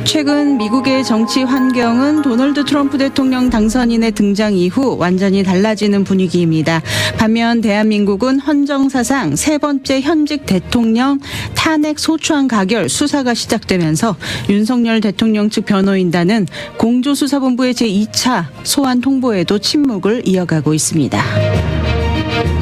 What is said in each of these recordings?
최근 미국의 정치 환경은 도널드 트럼프 대통령 당선인의 등장 이후 완전히 달라지는 분위기입니다. 반면 대한민국은 헌정사상 세 번째 현직 대통령 탄핵 소추안 가결 수사가 시작되면서 윤석열 대통령 측 변호인단은 공조수사본부의 제2차 소환 통보에도 침묵을 이어가고 있습니다.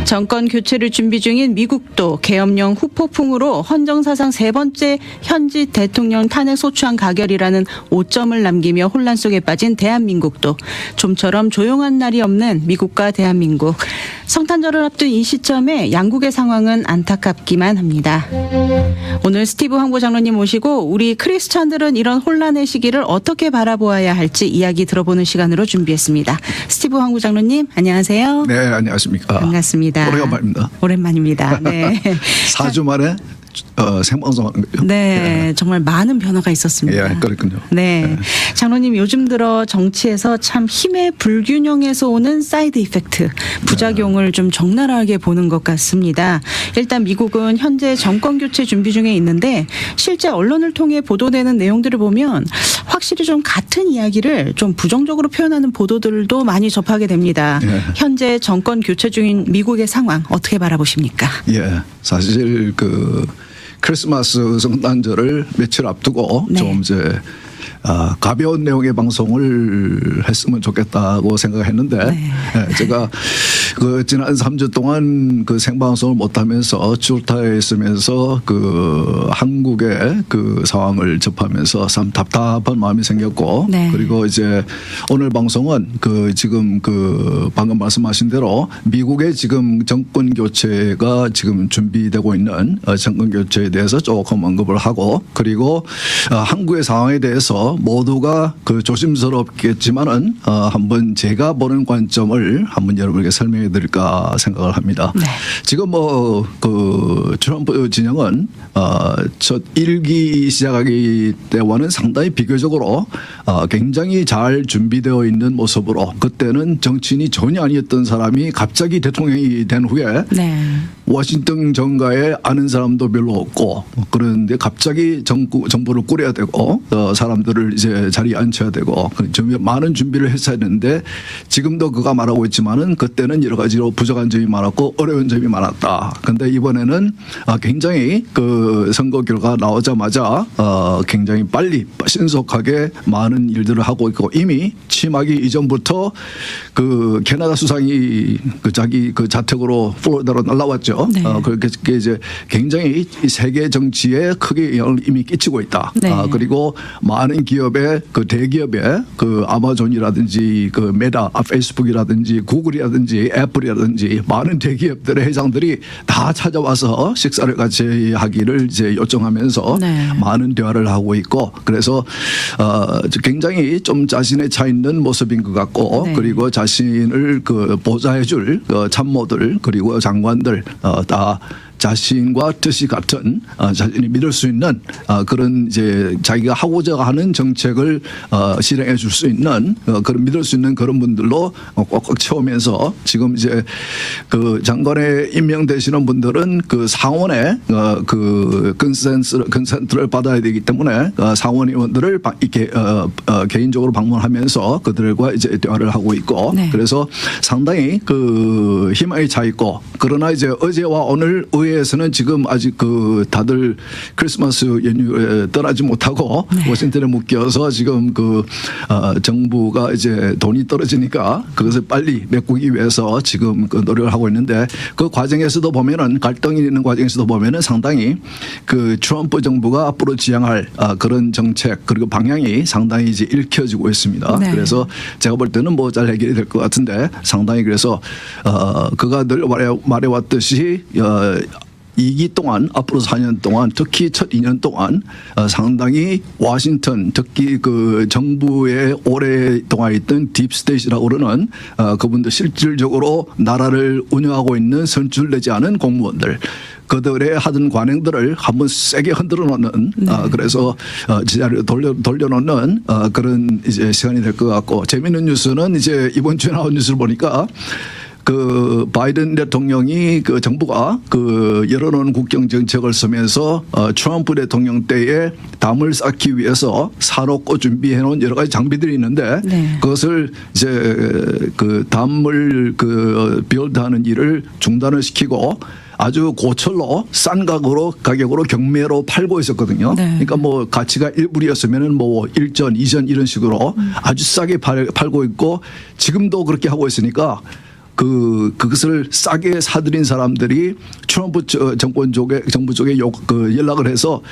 정권 교체를 준비 중인 미국도 계엄령 후폭풍으로 헌정사상 세 번째 현직 대통령 탄핵 소추안 가결이라는 오점을 남기며 혼란 속에 빠진 대한민국도 좀처럼 조용한 날이 없는 미국과 대한민국. 성탄절을 앞둔 이 시점에 양국의 상황은 안타깝기만 합니다. 오늘 스티브 황보 장로님 모시고 우리 크리스찬들은 이런 혼란의 시기를 어떻게 바라보아야 할지 이야기 들어보는 시간으로 준비했습니다. 스티브 황보 장로님 안녕하세요. 네, 안녕하십니까. 반갑습니다. 오래간만입니다. 오랜만입니다. 네. 4주 만에 생방송하는 거죠. 네, 정말 많은 변화가 있었습니다. 예, 그렇군요. 네. 장로님 요즘 들어 정치에서 참 힘의 불균형에서 오는 사이드 이펙트, 부작용을 좀 적나라하게 보는 것 같습니다. 일단 미국은 현재 정권 교체 준비 중에 있는데 실제 언론을 통해 보도되는 내용들을 보면 확실히 좀 같은 이야기를 좀 부정적으로 표현하는 보도들도 많이 접하게 됩니다. 예. 현재 정권 교체 중인 미국의 상황 어떻게 바라보십니까? 예, 사실 크리스마스 성탄절을 며칠 앞두고 네. 좀 이제 가벼운 내용의 방송을 했으면 좋겠다고 생각했는데 네. 예, 제가 지난 3주 동안 생방송을 못하면서 주타에 있으면서 한국의 상황을 접하면서 참 답답한 마음이 생겼고 네. 그리고 이제 오늘 방송은 지금 방금 말씀하신 대로 미국의 지금 정권 교체가 지금 준비되고 있는 정권 교체에 대해서 조금 언급을 하고 그리고 한국의 상황에 대해서 모두가 조심스럽겠지만은 한번 제가 보는 관점을 한번 여러분에게 설명해 드릴까 생각을 합니다. 네. 지금 트럼프 진영은 첫 1기 시작하기 때와는 상당히 비교적으로 굉장히 잘 준비되어 있는 모습으로 그때는 정치인이 전혀 아니었던 사람이 갑자기 대통령이 된 후에 네. 워싱턴 정가에 아는 사람도 별로 없고 그런데 갑자기 정부를 꾸려야 되고 사람들을 이제 자리에 앉혀야 되고 많은 준비를 했어야 되는데 지금도 그가 말하고 있지만은 그때는 여러 가지로 부족한 점이 많았고 어려운 점이 많았다. 그런데 이번에는 굉장히 선거 결과 나오자마자 굉장히 빨리 신속하게 많은 일들을 하고 있고 이미 취임하기 이전부터 캐나다 수상이 자기 자택으로 플로리다로 날라왔죠. 네. 그렇게 이제 굉장히 세계 정치에 크게 영향을 이미 끼치고 있다. 네. 그리고 많은 기업의 대기업의 아마존이라든지 메타, 페이스북이라든지 구글이라든지 애플이라든지 많은 대기업들의 회장들이 다 찾아와서 식사를 같이 하기를 이제 요청하면서 네. 많은 대화를 하고 있고 그래서 굉장히 좀 자신에 차 있는 모습인 것 같고 네. 그리고 자신을 보좌해줄 참모들 그리고 장관들 다 자신과 뜻이 같은 자신이 믿을 수 있는 그런 이제 자기가 하고자 하는 정책을 실행해 줄 수 있는 그런 믿을 수 있는 그런 분들로 꽉꽉 채우면서 지금 이제 장관에 임명되시는 분들은 상원의 컨센트를 받아야 되기 때문에 상원 의원들을 이렇게 개인적으로 방문하면서 그들과 이제 대화를 하고 있고 네. 그래서 상당히 희망이 차 있고 그러나 이제 어제와 오늘 의회에서는 지금 아직 다들 크리스마스 연휴에 떠나지 못하고 네. 워싱턴에 묶여서 지금 정부가 이제 돈이 떨어지니까 그것을 빨리 메꾸기 위해서 지금 노력을 하고 있는데 그 과정에서도 보면은 갈등이 있는 과정에서도 보면은 상당히 트럼프 정부가 앞으로 지향할 그런 정책 그리고 방향이 상당히 이제 읽혀지고 있습니다. 네. 그래서 제가 볼 때는 잘 해결이 될 것 같은데 상당히 그래서 그가 늘 말해왔듯이 2기 동안 앞으로 4년 동안 특히 첫 2년 동안 상당히 워싱턴 특히 정부에 오랫동안 있던 딥스테이트라고 그러는 그분들 실질적으로 나라를 운영하고 있는 선출되지 않은 공무원들 그들의 하던 관행들을 한번 세게 흔들어 놓는 네. 그래서 지자리로 돌려놓는 그런 이제 시간이 될 것 같고 재미있는 뉴스는 이제 이번 주에 나온 뉴스를 보니까 그 바이든 대통령이 그 정부가 그 열어놓은 국경 정책을 쓰면서 트럼프 대통령 때에 담을 쌓기 위해서 사놓고 준비해놓은 여러 가지 장비들이 있는데 네. 그것을 이제 그 담을 그 빌드하는 일을 중단을 시키고 아주 고철로 싼 가격으로 경매로 팔고 있었거든요. 네. 그러니까 뭐 가치가 1불이었으면은 뭐 1전, 2전 이런 식으로 아주 싸게 팔고 있고 지금도 그렇게 하고 있으니까 그것을 싸게 사들인 사람들이 트럼프 정부 쪽에 연락을 해서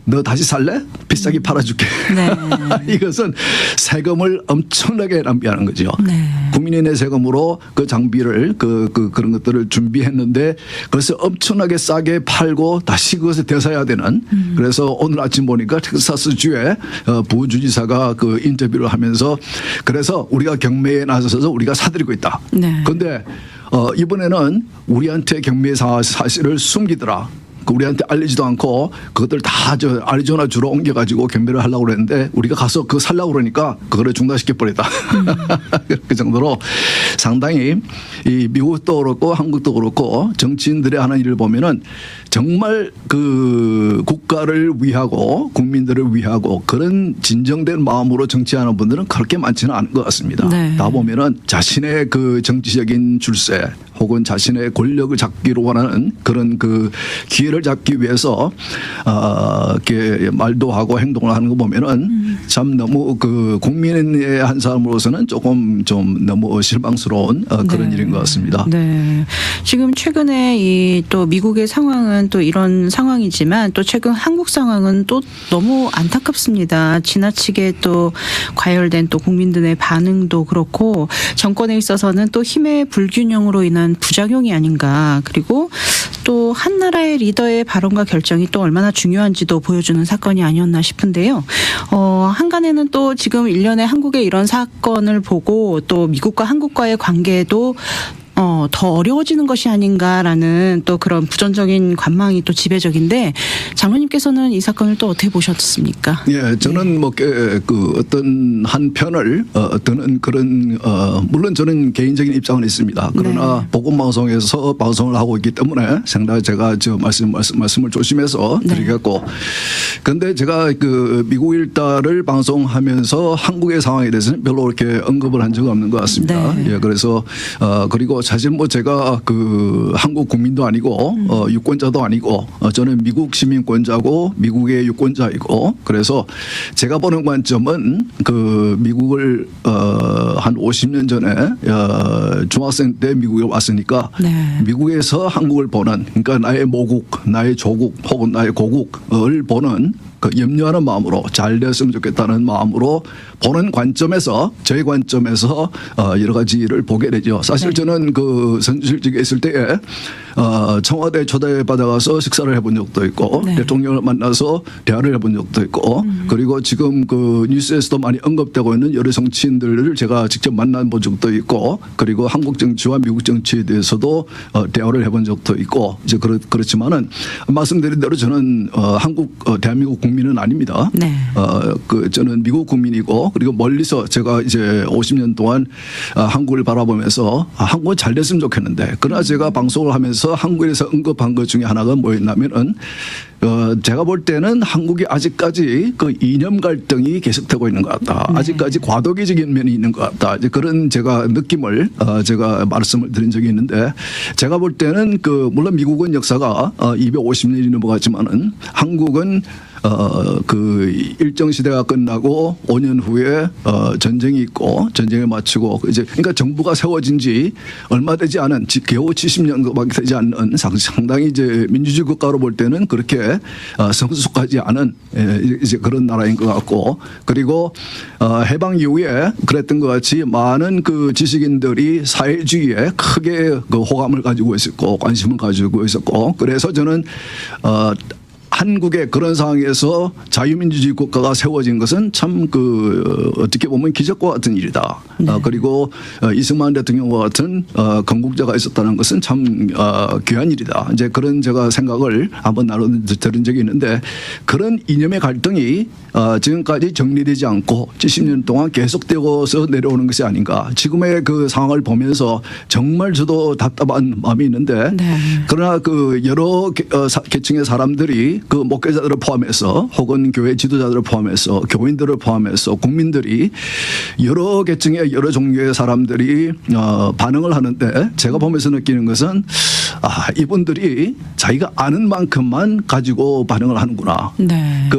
너 다시 살래? 비싸게 팔아줄게. 네. 이것은 세금을 엄청나게 낭비하는 거죠. 네. 국민의 세금으로 그 장비를 그런 것들을 준비했는데 그래서 엄청나게 싸게 팔고 다시 그것을 되사야 되는. 그래서 오늘 아침 보니까 텍사스주의 부주지사가 그 인터뷰를 하면서 그래서 우리가 경매에 나서서 우리가 사들이고 있다. 네. 그런데 이번에는 우리한테 경매 사실을 숨기더라. 우리한테 알리지도 않고 그것들 다 저 아리조나 주로 옮겨가지고 경매를 하려고 그랬는데 우리가 가서 그거 살려고 그러니까 그거를 중단시켜버렸다. 그 정도로 상당히 이 미국도 그렇고 한국도 그렇고 정치인들의 하는 일을 보면은 정말 그 국가를 위하고 국민들을 위하고 그런 진정된 마음으로 정치하는 분들은 그렇게 많지는 않은 것 같습니다. 네. 다 보면은 자신의 그 정치적인 줄세 혹은 자신의 권력을 잡기로 원하는 그런 그 기회를 잡기 위해서 이렇게 말도 하고 행동을 하는 거 보면은 참 너무 그 국민의 한 사람으로서는 조금 좀 너무 실망스러운 그런 네. 일인 것 같습니다. 네. 지금 최근에 이 또 미국의 상황은 또 이런 상황이지만 또 최근 한국 상황은 또 너무 안타깝습니다. 지나치게 또 과열된 또 국민들의 반응도 그렇고 정권에 있어서는 또 힘의 불균형으로 인한 부작용이 아닌가. 그리고 또 한 나라의 리더의 발언과 결정이 또 얼마나 중요한지도 보여주는 사건이 아니었나 싶은데요. 한간에는 또 지금 일련의 한국의 이런 사건을 보고 또 미국과 한국과의 관계도 더 어려워지는 것이 아닌가라는 또 그런 부정적인 관망이 또 지배적인데 장로님께서는 이 사건을 또 어떻게 보셨습니까? 예, 저는 뭐 그 어떤 한 편을 드는 그런 물론 저는 개인적인 입장은 있습니다. 그러나 네. 복음 방송에서 방송을 하고 있기 때문에 상당히 제가 저 말씀을 조심해서 네. 드리겠고, 그런데 제가 그 미국 일달을 방송하면서 한국의 상황에 대해서는 별로 그렇게 언급을 한 적은 없는 것 같습니다. 네. 예, 그래서 그리고 사실 뭐 제가 그 한국 국민도 아니고 유권자도 아니고 저는 미국 시민권자고 미국의 유권자이고, 그래서 제가 보는 관점은 그 미국을 한 50년 전에 중학생 때 미국에 왔으니까 네. 미국에서 한국을 보는, 그러니까 나의 모국, 나의 조국 혹은 나의 고국을 보는 그 염려하는 마음으로 잘 됐으면 좋겠다는 마음으로 보는 관점에서, 저희 관점에서 여러 가지 일을 보게 되죠. 사실 네. 저는 그 선실직에 있을 때에 청와대 초대받아가서 식사를 해본 적도 있고 네. 대통령을 만나서 대화를 해본 적도 있고 그리고 지금 그 뉴스에서도 많이 언급되고 있는 여러 정치인들을 제가 직접 만나본 적도 있고, 그리고 한국 정치와 미국 정치에 대해서도 대화를 해본 적도 있고, 이제 그렇지만은 말씀드린 대로 저는 대한민국 국민은 아닙니다. 네. 저는 미국 국민이고, 그리고 멀리서 제가 이제 50년 동안 한국을 바라보면서 한국은 잘 됐으면 좋겠는데, 그러나 제가 방송을 하면서 한국에서 언급한 것 중에 하나가 뭐였냐면은 제가 볼 때는 한국이 아직까지 그 이념 갈등이 계속되고 있는 것 같다. 네. 아직까지 과도기적인 면이 있는 것 같다. 이제 그런 제가 느낌을 제가 말씀을 드린 적이 있는데, 제가 볼 때는 그 물론 미국은 역사가 250년이 넘어갔지만은 한국은 그 일정 시대가 끝나고 5년 후에 전쟁이 있고 전쟁을 마치고 이제 그러니까 정부가 세워진 지 얼마 되지 않은 겨우 70년밖에 되지 않는 상당히 이제 민주주의 국가로 볼 때는 그렇게 성숙하지 않은 이제 그런 나라인 것 같고, 그리고 해방 이후에 그랬던 것 같이 많은 그 지식인들이 사회주의에 크게 그 호감을 가지고 있었고 관심을 가지고 있었고, 그래서 저는 한국의 그런 상황에서 자유민주주의 국가가 세워진 것은 참 어떻게 보면 기적과 같은 일이다. 그리고 이승만 대통령과 같은 건국자가 있었다는 것은 참 귀한 일이다. 이제 그런 제가 생각을 한번 들은 적이 있는데 그런 이념의 갈등이 지금까지 정리되지 않고 70년 동안 계속되어서 내려오는 것이 아닌가. 지금의 그 상황을 보면서 정말 저도 답답한 마음이 있는데 네. 그러나 그 여러 계층의 사람들이 그 목회자들을 포함해서 혹은 교회 지도자들을 포함해서 교인들을 포함해서 국민들이 여러 계층의 여러 종류의 사람들이 반응을 하는데 제가 보면서 느끼는 것은 이분들이 자기가 아는 만큼만 가지고 반응을 하는구나. 네.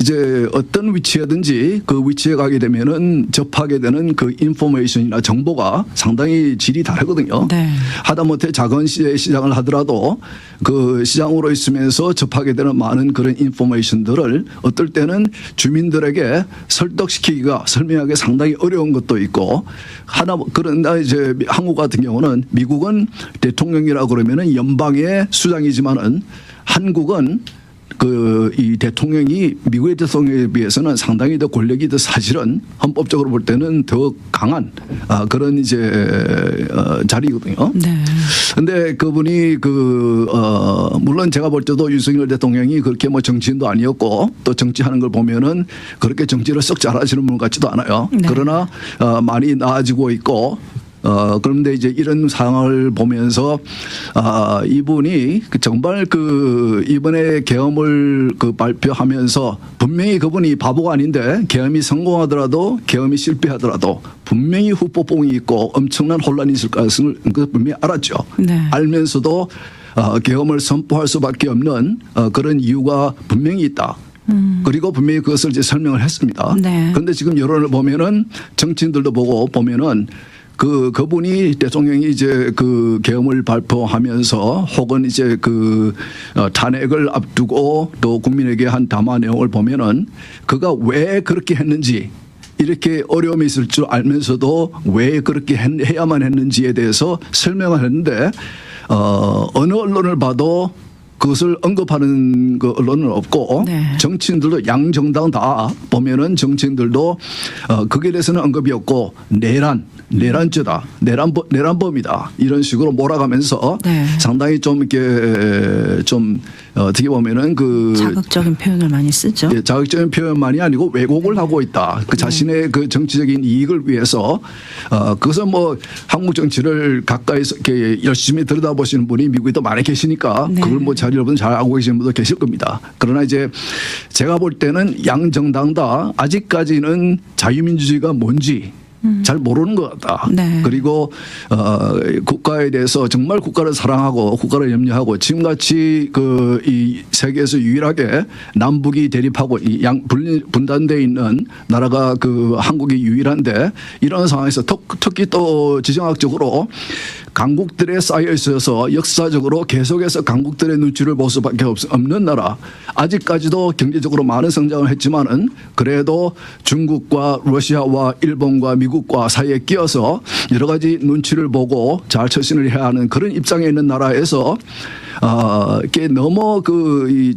이제 어떤 위치에든지 그 위치에 가게 되면은 접하게 되는 그 인포메이션이나 정보가 상당히 질이 다르거든요. 네. 하다못해 작은 시장을 하더라도 그 시장으로 있으면서 접하게 되는 많은 그런 인포메이션들을 어떨 때는 주민들에게 설득시키기가 설명하기 상당히 어려운 것도 있고 그런데 이제 한국 같은 경우는 미국은 대통령이라 그러면은 연방의 수장이지만은 한국은 이 대통령이 미국의 대통령에 비해서는 상당히 더 권력이 더 사실은 헌법적으로 볼 때는 더 강한 그런 이제 자리거든요. 네. 근데 그분이 물론 제가 볼 때도 윤석열 대통령이 그렇게 뭐 정치인도 아니었고 또 정치하는 걸 보면은 그렇게 정치를 썩 잘하시는 분 같지도 않아요. 네. 그러나 많이 나아지고 있고 그런데 이제 이런 상황을 보면서 이분이 정말 이번에 계엄을 발표하면서 분명히 그분이 바보가 아닌데 계엄이 성공하더라도 계엄이 실패하더라도 분명히 후폭풍이 있고 엄청난 혼란이 있을 것을 분명히 알았죠. 네. 알면서도 계엄을 선포할 수밖에 없는 그런 이유가 분명히 있다. 그리고 분명히 그것을 이제 설명을 했습니다. 네. 그런데 지금 여론을 보면은 정치인들도 보고 보면은 그분이 대통령이 이제 계엄을 발표하면서 혹은 이제 탄핵을 앞두고 또 국민에게 한 담화 내용을 보면은 그가 왜 그렇게 했는지 이렇게 어려움이 있을 줄 알면서도 왜 그렇게 해야만 했는지에 대해서 설명을 했는데 어느 언론을 봐도 그것을 언급하는 그 언론은 없고 네. 정치인들도 양정당 다 보면은 정치인들도 거기에 대해서는 언급이 없고 내란죄다, 내란범이다 이런 식으로 몰아가면서 네. 상당히 좀 이렇게 좀 어떻게 보면은 자극적인 표현을 많이 쓰죠. 예, 자극적인 표현만이 아니고 왜곡을 하고 있다. 자신의 그 정치적인 이익을 위해서 그것은 뭐 한국 정치를 가까이서 이렇게 열심히 들여다보시는 분이 미국에도 많이 계시니까 네. 그걸 뭐 여러분 잘 알고 계시는 분도 계실 겁니다. 그러나 이제 제가 볼 때는 양 정당 다 아직까지는 자유민주주의가 뭔지 잘 모르는 것 같다. 네. 그리고 국가에 대해서 정말 국가를 사랑하고 국가를 염려하고 지금같이 이 세계에서 유일하게 남북이 대립하고 분단되어 있는 나라가 한국이 유일한데 이런 상황에서 특히 또 지정학적으로 강국들에 쌓여 있어서 역사적으로 계속해서 강국들의 눈치를 볼 수밖에 없는 나라. 아직까지도 경제적으로 많은 성장을 했지만은 그래도 중국과 러시아와 일본과 미국과 사이에 끼어서 여러 가지 눈치를 보고 잘 처신을 해야 하는 그런 입장에 있는 나라에서 이게 너무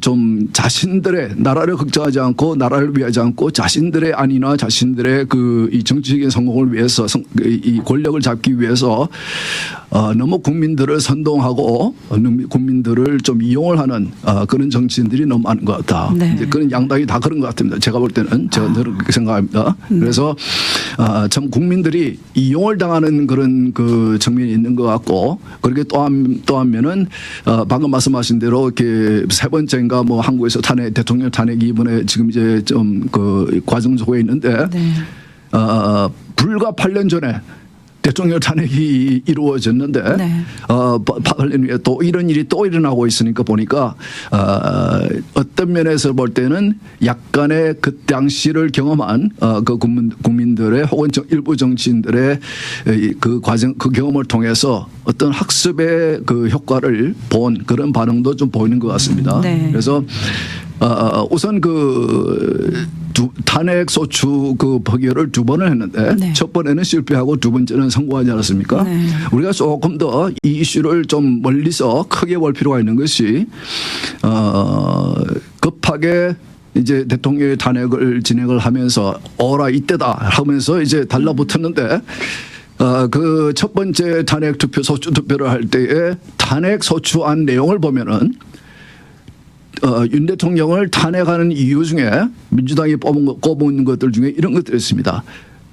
좀 자신들의 나라를 걱정하지 않고 나라를 위하지 않고 자신들의 안위나 자신들의 이 정치적인 성공을 위해서 이 권력을 잡기 위해서 너무 국민들을 선동하고 국민들을 좀 이용을 하는 그런 정치인들이 너무 많은 것 같다. 네. 이제 그런 양당이 다 그런 것 같습니다. 제가 볼 때는 제가 늘 그렇게 생각합니다. 그래서 참 국민들이 이용을 당하는 그런 측면이 있는 것 같고 그렇게 또 한 면은 방금 말씀하신 대로 이렇게 세 번째인가 뭐 한국에서 대통령 탄핵이 이번에 지금 이제 좀 과정 속에 있는데 네. 불과 8년 전에 대통령 탄핵이 이루어졌는데 네. 8년 후에 또 이런 일이 또 일어나고 있으니까 보니까 어떤 면에서 볼 때는 약간의 그 당시를 경험한 국민들의 혹은 일부 정치인들의 그 과정 그 경험을 통해서 어떤 학습의 그 효과를 본 그런 반응도 좀 보이는 것 같습니다. 네. 그래서 우선 탄핵 소추 그 포기를 2번을 했는데 네. 첫 번에는 실패하고 두 번째는 성공하지 않았습니까? 네. 우리가 조금 더 이 이슈를 좀 멀리서 크게 볼 필요가 있는 것이 급하게 이제 대통령의 탄핵을 진행을 하면서 어라 이때다 하면서 이제 달라붙었는데 그 첫 번째 탄핵 투표 소추 투표를 할 때에 탄핵 소추안 내용을 보면은 윤 대통령을 탄핵하는 이유 중에 민주당이 꼽은 것들 중에 이런 것들이 있습니다.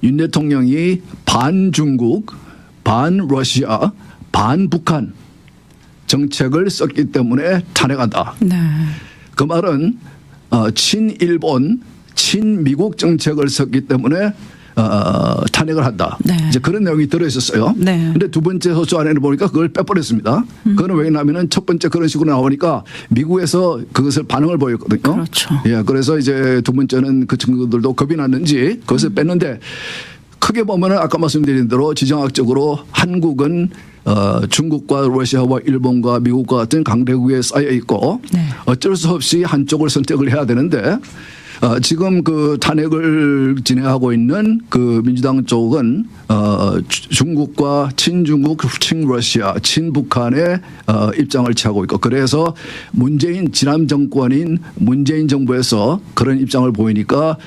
윤 대통령이 반중국, 반러시아, 반북한 정책을 썼기 때문에 탄핵한다. 네. 그 말은 친일본, 친미국 정책을 썼기 때문에 탄핵을 한다. 네. 이제 그런 내용이 들어있었어요. 네. 근데 두 번째 소추 안에는 보니까 그걸 빼버렸습니다. 그거는 왜냐하면 첫 번째 그런 식으로 나오니까 미국에서 그것을 반응을 보였거든요. 그렇죠. 예, 그래서 이제 두 번째는 그 친구들도 겁이 났는지 그것을 뺐는데 크게 보면은 아까 말씀드린 대로 지정학적으로 한국은 중국과 러시아와 일본과 미국과 같은 강대국에 쌓여 있고 네. 어쩔 수 없이 한쪽을 선택을 해야 되는데 지금 그 탄핵을 진행하고 있는 그 민주당 쪽은 중국과 친중국, 친러시아, 친북한의 입장을 취하고 있고 그래서 지난 정권인 문재인 정부에서 그런 입장을 보이니까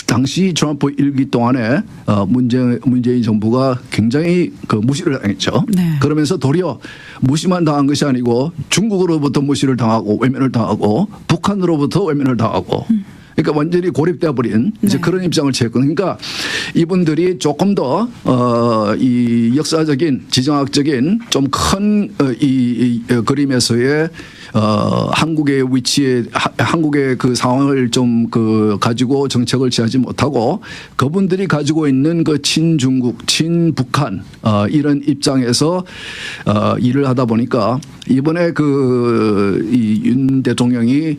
당시 트럼프 1기 동안에 문재인 정부가 굉장히 그 무시를 당했죠. 네. 그러면서 도리어 무시만 당한 것이 아니고 중국으로부터 무시를 당하고 외면을 당하고 북한으로부터 외면을 당하고 그러니까 완전히 고립되어 버린 이제 네. 그런 입장을 취했거든요. 그러니까 이분들이 조금 더 이 역사적인 지정학적인 좀 큰 이 그림에서의 한국의 위치에 한국의 그 상황을 좀 그 가지고 정책을 취하지 못하고 그분들이 가지고 있는 그 친중국, 친북한 이런 입장에서 일을 하다 보니까 이번에 그 이 윤 대통령이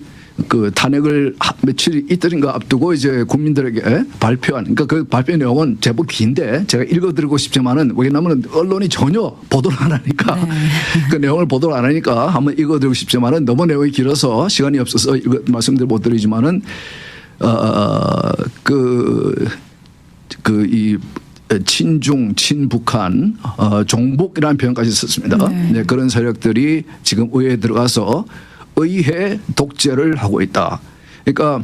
그 탄핵을 며칠 이틀인가 앞두고 이제 국민들에게 발표한 그러니까 그 발표 내용은 제법 긴데 제가 읽어드리고 싶지만은 왜냐하면 언론이 전혀 보도를 안 하니까 네. 그 내용을 보도를 안 하니까 한번 읽어드리고 싶지만은 너무 내용이 길어서 시간이 없어서 말씀들 못 드리지만은 이 친중, 친북한, 종북이라는 표현까지 썼습니다. 네. 네, 그런 세력들이 지금 의회에 들어가서 의회 독재를 하고 있다. 그러니까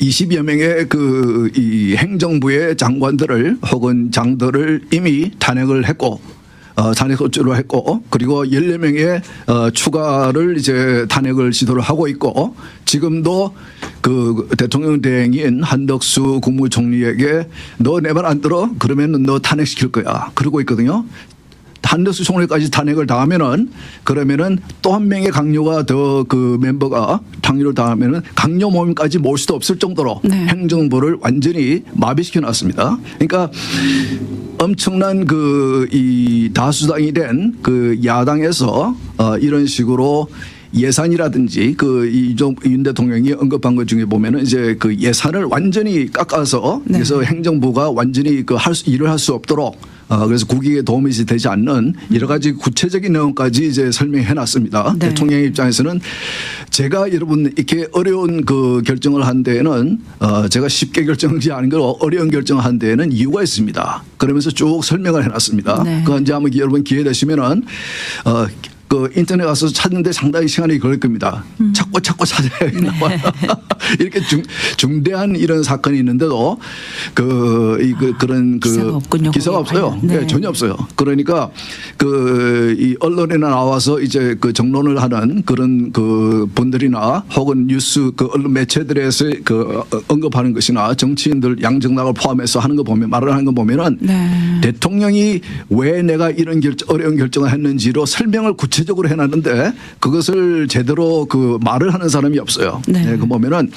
20여 명의 그 이 행정부의 장관들을 혹은 장들을 이미 탄핵을 했고 탄핵 소추를 했고 그리고 14명의 추가를 이제 탄핵을 시도를 하고 있고 지금도 그 대통령 대행인 한덕수 국무총리에게 너 내 말 안 들어? 그러면 너 탄핵시킬 거야. 그러고 있거든요. 한덕수 총리까지 탄핵을 당하면은 그러면은 또 한 명의 강요가 더 그 멤버가 당뇨를 당하면은 강요 모임까지 모을 수도 없을 정도로 네. 행정부를 완전히 마비시켜 놨습니다. 그러니까 엄청난 그 이 다수당이 된 그 야당에서 이런 식으로 예산이라든지 그 윤 대통령이 언급한 것 중에 보면은 이제 그 예산을 완전히 깎아서 네. 그래서 행정부가 완전히 그 일을 할 수 없도록 그래서 국익에 도움이 되지 않는 여러 가지 구체적인 내용까지 이제 설명해 놨습니다. 네. 대통령의 입장에서는 제가 여러분 이렇게 어려운 그 결정을 한 데에는 제가 쉽게 결정하지 않은 걸 어려운 결정을 한 데에는 이유가 있습니다. 그러면서 쭉 설명을 해 놨습니다. 네. 그거 이제 한번 여러분 기회 되시면은 그 인터넷 가서 찾는데 상당히 시간이 걸릴 겁니다. 찾고 찾아야 나와요. 이렇게 중대한 이런 사건이 있는데도 그런 기사가 없군요, 기사가 거기에 없어요. 관련. 네. 네, 전혀 없어요. 그러니까 이 언론에나 나와서 이제 그 정론을 하는 그런 그 분들이나 혹은 뉴스 그 언론 매체들에서 그 언급하는 것이나 정치인들 양정당을 포함해서 하는 거 보면 말을 하는 거 보면은 네. 대통령이 왜 내가 이런 어려운 결정을 했는지로 설명을 구체적으로 해놨는데 그것을 제대로 그 말을 하는 사람이 없어요. 네. 그 보면은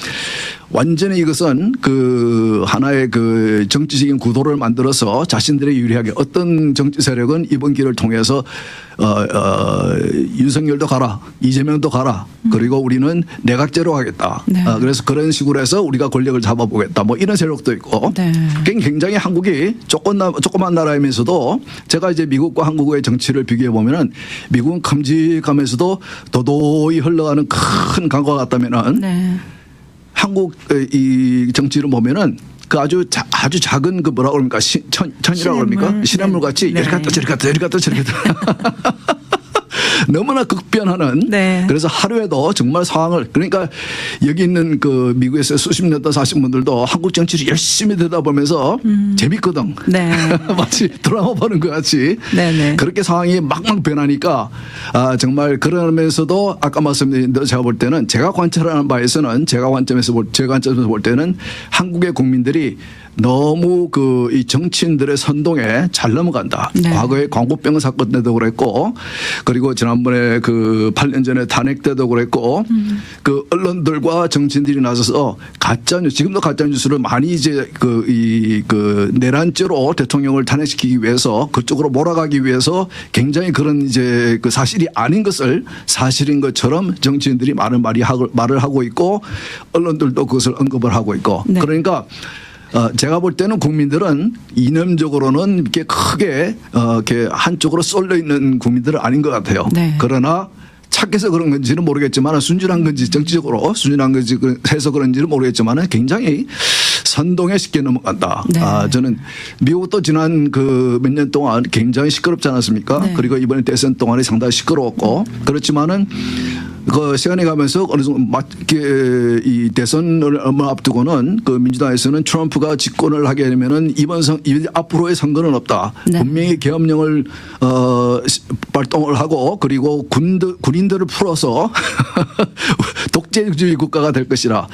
완전히 이것은 그 하나의 그 정치적인 구도를 만들어서 자신들의 유리하게 어떤 정치 세력은 이번 길을 통해서 윤석열도 가라, 이재명도 가라, 그리고 우리는 내각제로 가겠다. 네. 그래서 그런 식으로 해서 우리가 권력을 잡아보겠다. 뭐 이런 세력도 있고. 네. 굉장히 한국이 조그만 나라이면서도 제가 이제 미국과 한국의 정치를 비교해 보면은 미국은 큼직하면서도 도도히 흘러가는 큰 강과 같다면은 네. 한국 이 정치를 보면은 그 아주 작은 그 뭐라 그럽니까 천이라고 그럽니까 시냇물 같이 네. 이리 갔다 저리 갔다 이리 갔다 저리 갔다 너무나 극변하는 네. 그래서 하루에도 정말 상황을 그러니까 여기 있는 그 미국에서 수십 년 동안 사신 분들도 한국 정치를 열심히 들여다보면서 재밌거든. 네. 마치 드라마 보는 것 같이 네네. 그렇게 상황이 막막 변하니까 정말 그러면서도 아까 말씀드린 대로 제가 볼 때는 제가 관찰하는 바에서는 제 관점에서 볼 때는 한국의 국민들이 너무 그 이 정치인들의 선동에 잘 넘어간다. 네. 과거에 광우병 사건 때도 그랬고 그리고 지난번에 그 8년 전에 탄핵 때도 그랬고 그 언론들과 정치인들이 나서서 가짜뉴스 지금도 가짜뉴스를 많이 이제 그 내란죄로 대통령을 탄핵시키기 위해서 그쪽으로 몰아가기 위해서 굉장히 그런 이제 그 사실이 아닌 것을 사실인 것처럼 정치인들이 많은 말을 하고 있고 언론들도 그것을 언급을 하고 있고 네. 그러니까 제가 볼 때는 국민들은 이념적으로는 이렇게 크게 이렇게 한쪽으로 쏠려 있는 국민들은 아닌 것 같아요. 네. 그러나 착해서 그런 건지는 모르겠지만 순진한 건지 정치적으로 순진한 건지 해서 그런지는 모르겠지만 굉장히 선동에 쉽게 넘어간다. 네. 저는 미국도 지난 그 몇 년 동안 굉장히 시끄럽지 않았습니까? 네. 그리고 이번에 대선 동안에 상당히 시끄러웠고 그렇지만은 그 시간이 가면서 어느 정도 맞게 이 대선을 얼마 앞두고는 그 민주당에서는 트럼프가 집권을 하게 되면은 앞으로의 선거는 없다. 네. 분명히 계엄령을 발동을 하고 그리고 군인들을 풀어서 독재주의 국가가 될 것이라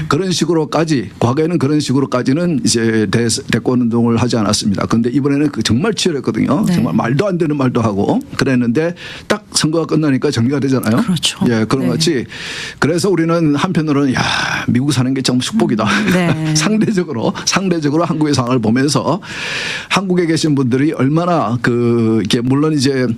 그런 식으로까지 과거에는 그런 식으로까지는 이제 대권 운동을 하지 않았습니다. 그런데 이번에는 정말 치열했거든요. 네. 정말 말도 안 되는 말도 하고 그랬는데 딱 선거가 끝나니까 정리가 되잖아요. 그렇죠. 예, 그런 것 같이 그래서 우리는 한편으로는 야 미국 사는 게 정말 축복이다. 네. 상대적으로 한국의 상황을 보면서 한국에 계신 분들이 얼마나 이게 물론 이제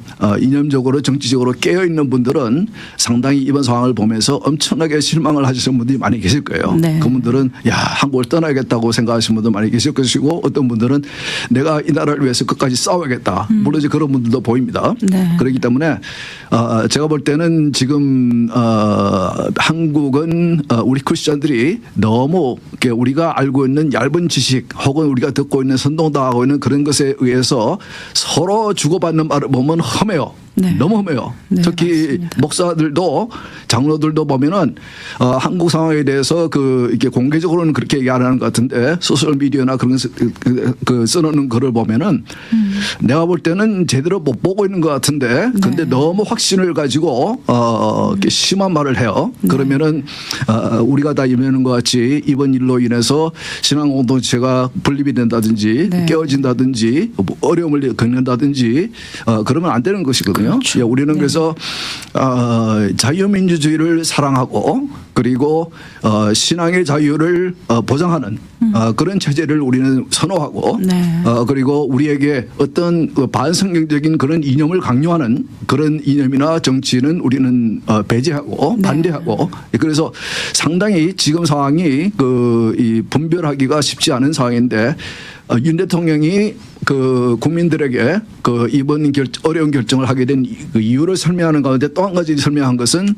이념적으로 정치적으로 깨어 있는 분들은 상당히 이번 상황을 보면서 엄청나게 실망을 하시는 분들이 많이 계실 거예요. 네. 그분들은 야 한국을 떠나야겠다고 생각하시는 분도 많이 계실 것이고 어떤 분들은 내가 이 나라를 위해서 끝까지 싸워야겠다. 물론 이제 그런 분들도 보입니다. 네. 그렇기 때문에 제가 볼 때는 지금 한국은 우리 크리스천들이 너무 우리가 알고 있는 얇은 지식 혹은 우리가 듣고 있는 선동당하고 있는 그런 것에 의해서 서로 주고받는 말을 보면 험해요. 네. 너무 험해요. 네, 특히 맞습니다. 목사들도 장로들도 보면은 한국 상황에 대해서 이렇게 공개적으로는 그렇게 얘기 안 하는 것 같은데 소셜 미디어나 그런 써놓는 글을 보면은 내가 볼 때는 제대로 못 보고 있는 것 같은데 근데 네. 너무 확신을 가지고 이렇게 심한 말을 해요. 그러면은 우리가 다 이해하는 것 같이 이번 일로 인해서 신앙 공동체가 분립이 된다든지 네. 깨어진다든지 어려움을 겪는다든지 그러면 안 되는 것이거든요. 그렇죠. 예, 우리는 네. 그래서 자유민주주의를 사랑하고 그리고 신앙의 자유를 보장하는 그런 체제를 우리는 선호하고 네. 그리고 우리에게 어떤 반성경적인 그런 이념을 강요하는 그런 이념이나 정치는 우리는 배제하고 네. 반대하고 그래서 상당히 지금 상황이 이 분별하기가 쉽지 않은 상황인데 윤 대통령이 국민들에게 이번 어려운 결정을 하게 된 그 이유를 설명하는 가운데 또 한 가지 설명한 것은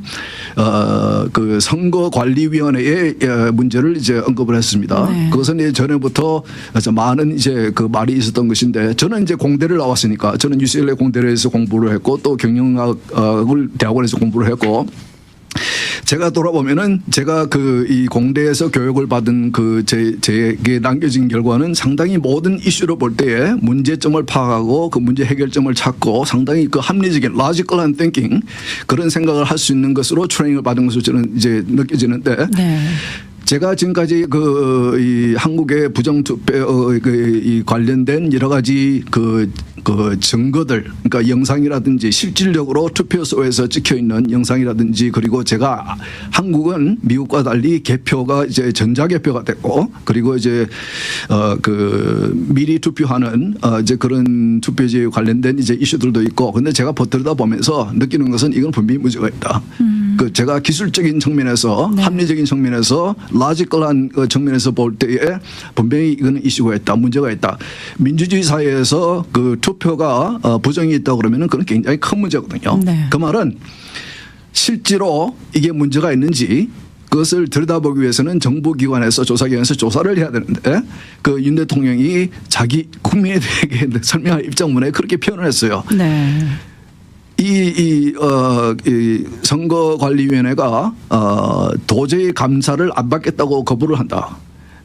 선거관리위원회의 문제를 이제 언급을 했습니다. 네. 그것은 예전에부터 많은 이제 말이 있었던 것인데 저는 이제 공대를 나왔으니까 저는 UCLA 공대에서 공부를 했고 또 경영학을 대학원에서 공부를 했고 제가 돌아보면은 제가 이 공대에서 교육을 받은 제게 남겨진 결과는 상당히 모든 이슈를 볼 때에 문제점을 파악하고 그 문제 해결점을 찾고 상당히 합리적인 logical한 thinking 그런 생각을 할 수 있는 것으로 트레이닝을 받은 것으로 저는 이제 느껴지는데 네. 제가 지금까지 이 한국의 부정투표 이 관련된 여러 가지 증거들, 그러니까 영상이라든지 실질적으로 투표소에서 찍혀 있는 영상이라든지 그리고 제가 한국은 미국과 달리 개표가 이제 전자개표가 됐고 그리고 이제 미리 투표하는 이제 그런 투표지에 관련된 이제 이슈들도 있고 근데 제가 버티다 보면서 느끼는 것은 이건 분명히 문제가 있다. 제가 기술적인 측면에서 네. 합리적인 측면에서 라지컬한 측면에서 볼 때에 분명히 이거는 이슈가 있다. 문제가 있다. 민주주의 사회에서 투표가 부정이 있다 그러면은 그건 굉장히 큰 문제거든요. 네. 그 말은 실제로 이게 문제가 있는지 그것을 들여다보기 위해서는 정부기관에서 조사기관에서 조사를 해야 되는데 그 윤 대통령이 자기 국민에게 설명할 입장문에 그렇게 표현을 했어요. 네. 이 선거관리위원회가 도저히 감사를 안 받겠다고 거부를 한다.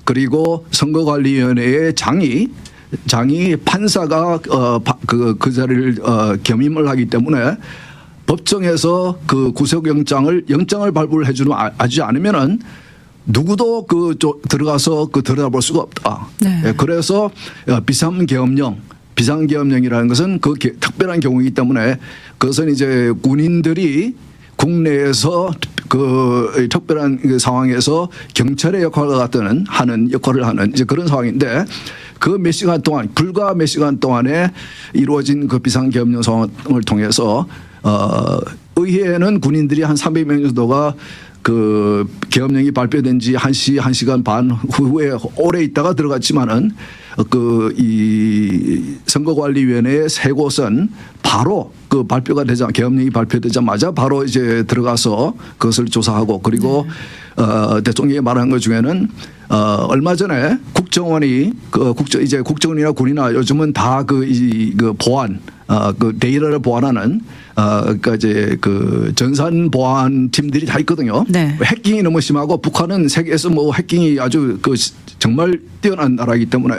그리고 선거관리위원회의 장이 판사가 그 자리를 겸임을 하기 때문에 법정에서 그 구속영장을 발부를 하지 않으면은 누구도 들어가서 들여다볼 수가 없다. 네. 예, 그래서 비상계엄령이라는 것은 그 특별한 경우이기 때문에 그것은 이제 군인들이 국내에서 그 특별한 상황에서 경찰의 하는 역할을 하는 이제 그런 상황인데 그 몇 시간 동안 불과 몇 시간 동안에 이루어진 그 비상계엄령 상황을 통해서 의회에는 군인들이 한 300명 정도가 그 계엄령이 발표된 지 1시간 반 후에 오래 있다가 들어갔지만은 이 선거관리위원회의 세 곳은 바로 그 계엄령이 발표되자마자 바로 이제 들어가서 그것을 조사하고 그리고 대통령이 말한 것 중에는 얼마 전에 국정원이 이제 국정원이나 군이나 요즘은 다 그 보안 그 데이터를 보안하는 그러니까 이제 그 전산 보안 팀들이 다 있거든요. 네. 해킹이 너무 심하고 북한은 세계에서 뭐 해킹이 아주 정말 뛰어난 나라이기 때문에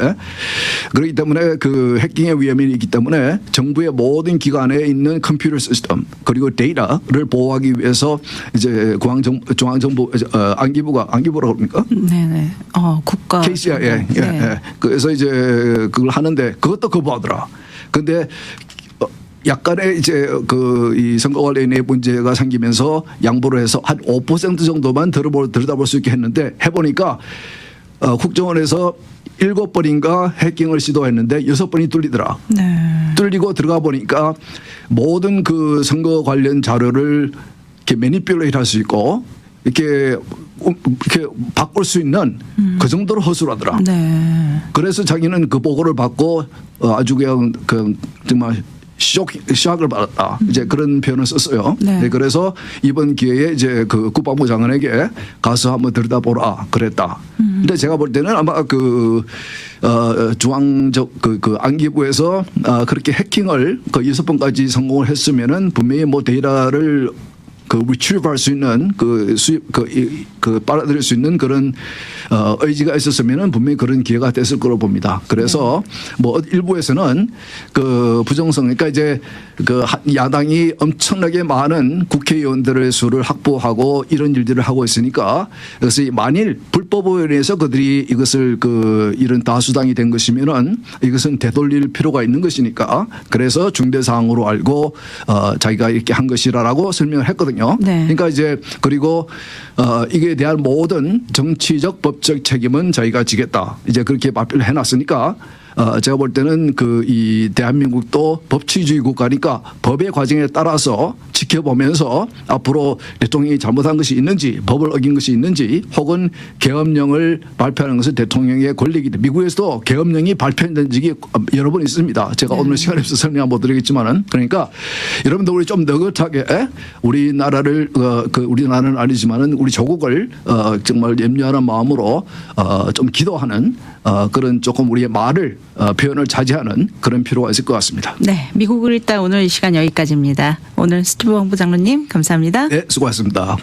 그렇기 때문에 그 해킹의 위험이 있기 때문에 정부의 모든 기관에 있는 컴퓨터 시스템 그리고 데이터를 보호하기 위해서 이제 중앙정부 안기부라고 합니까? 네네. 국가. KCI 예. 네. 그래서 이제 그걸 하는데 그것도 거부하더라. 근데 약간의 이제 이 선거관리위원회 문제가 생기면서 양보를 해서 한 5% 정도만 들여다볼 수 있게 했는데 해보니까 국정원에서 7번인가 해킹을 시도했는데 6번이 뚫리더라. 네. 뚫리고 들어가 보니까 모든 그 선거 관련 자료를 이렇게 매니플레이트 할 수 있고 이렇게 바꿀 수 있는 그 정도로 허술하더라. 네. 그래서 자기는 그 보고를 받고 아주 그냥 정말 쇼크를 받았다. 이제 그런 표현을 썼어요. 네. 네, 그래서 이번 기회에 이제 그 국방부 장관에게 가서 한번 들여다보라 그랬다. 근데 제가 볼 때는 아마 안기부에서 그렇게 해킹을 6번까지 성공을 했으면은 분명히 뭐 데이터를 retrieve할 수 있는 빨아들일 수 있는 그런 의지가 있었으면은 분명히 그런 기회가 됐을 거로 봅니다. 그래서 뭐 일부에서는 그 부정성 그러니까 이제 그 야당이 엄청나게 많은 국회의원들의 수를 확보하고 이런 일들을 하고 있으니까 그래서 만일 불법에 의해서 그들이 이것을 이런 다수당이 된 것이면은 이것은 되돌릴 필요가 있는 것이니까 그래서 중대 사항으로 알고 자기가 이렇게 한 것이라고 설명을 했거든요. 네. 그러니까 이제 그리고 이게 대한 모든 정치적 법적 책임은 자기가 지겠다. 이제 그렇게 발표를 해놨으니까 제가 볼 때는 이 대한민국도 법치주의 국가니까 법의 과정에 따라서 지켜보면서 앞으로 대통령이 잘못한 것이 있는지 법을 어긴 것이 있는지 혹은 계엄령을 발표하는 것은 대통령의 권리이기 때문에 미국에서도 계엄령이 발표된 적이 여러 번 있습니다. 제가 오늘 시간이 없어서 설명 못 드리겠지만은 그러니까 여러분들 우리 좀 느긋하게 우리나라를 우리나라는 아니지만은 우리 조국을 정말 염려하는 마음으로 좀 기도하는 그런 조금 우리의 말을 표현을 자제하는 그런 필요가 있을 것 같습니다. 네, 미국을 읽다 오늘 이 시간 여기까지입니다. 오늘 스티브 본부 장로님 감사합니다. 네, 수고하셨습니다.